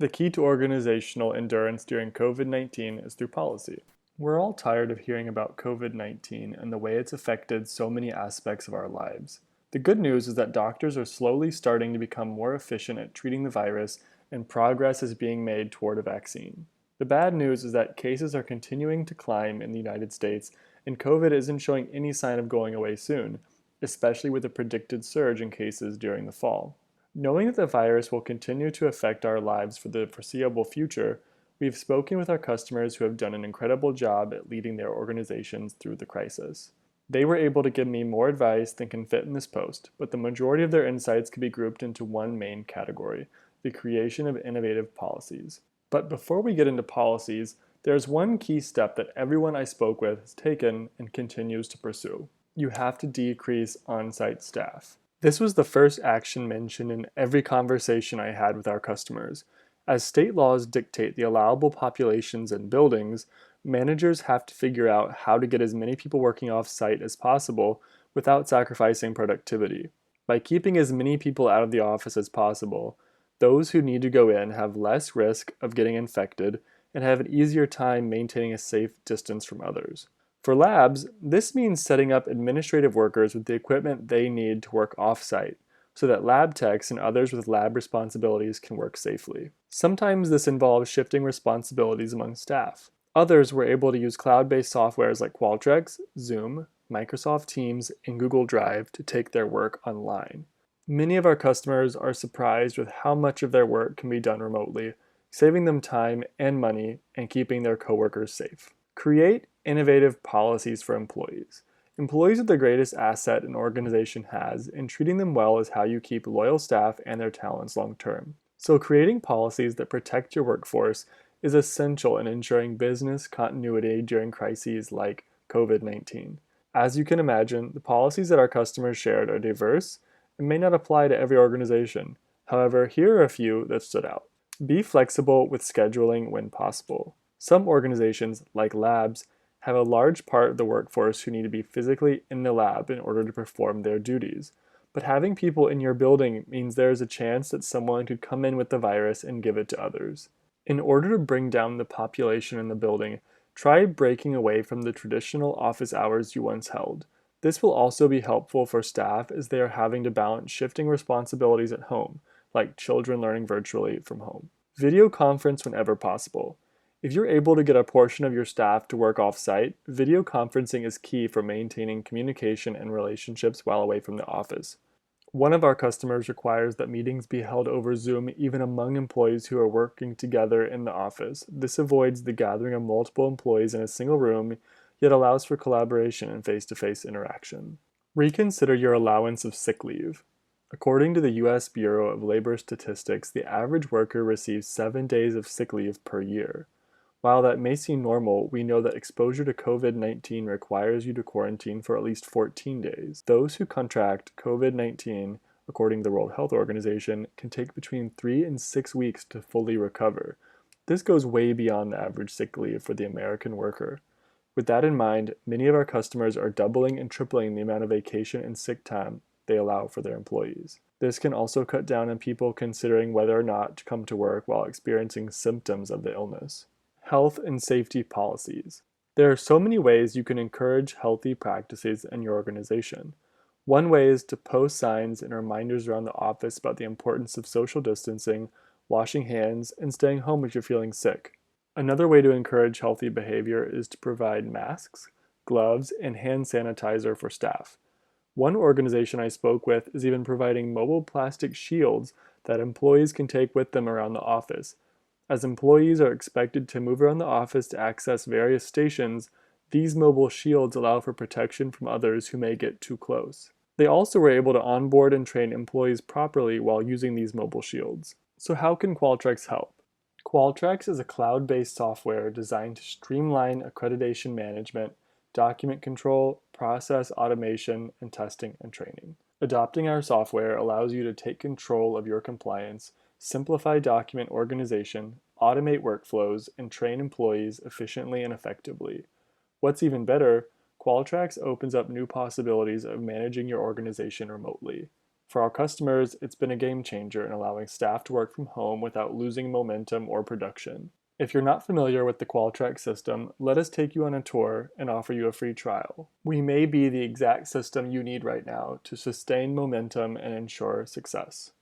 The key to organizational endurance during COVID-19 is through policy. We're all tired of hearing about COVID-19 and the way it's affected so many aspects of our lives. The good news is that doctors are slowly starting to become more efficient at treating the virus, and progress is being made toward a vaccine. The bad news is that cases are continuing to climb in the United States, and COVID isn't showing any sign of going away soon, especially with a predicted surge in cases during the fall. Knowing that the virus will continue to affect our lives for the foreseeable future, we've spoken with our customers who have done an incredible job at leading their organizations through the crisis. They were able to give me more advice than can fit in this post, but the majority of their insights can be grouped into one main category: the creation of innovative policies. But before we get into policies, there's one key step that everyone I spoke with has taken and continues to pursue. You have to decrease on-site staff. This was the first action mentioned in every conversation I had with our customers. As state laws dictate the allowable populations in buildings, managers have to figure out how to get as many people working off-site as possible without sacrificing productivity. By keeping as many people out of the office as possible, those who need to go in have less risk of getting infected and have an easier time maintaining a safe distance from others. For labs, this means setting up administrative workers with the equipment they need to work off-site, so that lab techs and others with lab responsibilities can work safely. Sometimes this involves shifting responsibilities among staff. Others were able to use cloud-based softwares like Qualtrex, Zoom, Microsoft Teams, and Google Drive to take their work online. Many of our customers are surprised with how much of their work can be done remotely, saving them time and money and keeping their coworkers safe. Create innovative policies for employees. Employees are the greatest asset an organization has, and treating them well is how you keep loyal staff and their talents long term. So creating policies that protect your workforce is essential in ensuring business continuity during crises like COVID-19. As you can imagine, the policies that our customers shared are diverse and may not apply to every organization. However, here are a few that stood out. Be flexible with scheduling when possible. Some organizations, like labs, have a large part of the workforce who need to be physically in the lab in order to perform their duties. But having people in your building means there is a chance that someone could come in with the virus and give it to others. In order to bring down the population in the building, try breaking away from the traditional office hours you once held. This will also be helpful for staff as they are having to balance shifting responsibilities at home, like children learning virtually from home. Video conference whenever possible. If you're able to get a portion of your staff to work off-site, video conferencing is key for maintaining communication and relationships while away from the office. One of our customers requires that meetings be held over Zoom even among employees who are working together in the office. This avoids the gathering of multiple employees in a single room, yet allows for collaboration and face-to-face interaction. Reconsider your allowance of sick leave. According to the U.S. Bureau of Labor Statistics, the average worker receives 7 days of sick leave per year. While that may seem normal, we know that exposure to COVID-19 requires you to quarantine for at least 14 days. Those who contract COVID-19, according to the World Health Organization, can take between 3 and 6 weeks to fully recover. This goes way beyond the average sick leave for the American worker. With that in mind, many of our customers are doubling and tripling the amount of vacation and sick time they allow for their employees. This can also cut down on people considering whether or not to come to work while experiencing symptoms of the illness. Health and safety policies. There are so many ways you can encourage healthy practices in your organization. One way is to post signs and reminders around the office about the importance of social distancing, washing hands, and staying home if you're feeling sick. Another way to encourage healthy behavior is to provide masks, gloves, and hand sanitizer for staff. One organization I spoke with is even providing mobile plastic shields that employees can take with them around the office. As employees are expected to move around the office to access various stations, these mobile shields allow for protection from others who may get too close. They also were able to onboard and train employees properly while using these mobile shields. So how can Qualtrex help? Qualtrex is a cloud-based software designed to streamline accreditation management, document control, process automation, and testing and training. Adopting our software allows you to take control of your compliance, simplify document organization, automate workflows, and train employees efficiently and effectively. What's even better, Qualtrex opens up new possibilities of managing your organization remotely. For our customers, it's been a game changer in allowing staff to work from home without losing momentum or production. If you're not familiar with the Qualtrex system, let us take you on a tour and offer you a free trial. We may be the exact system you need right now to sustain momentum and ensure success.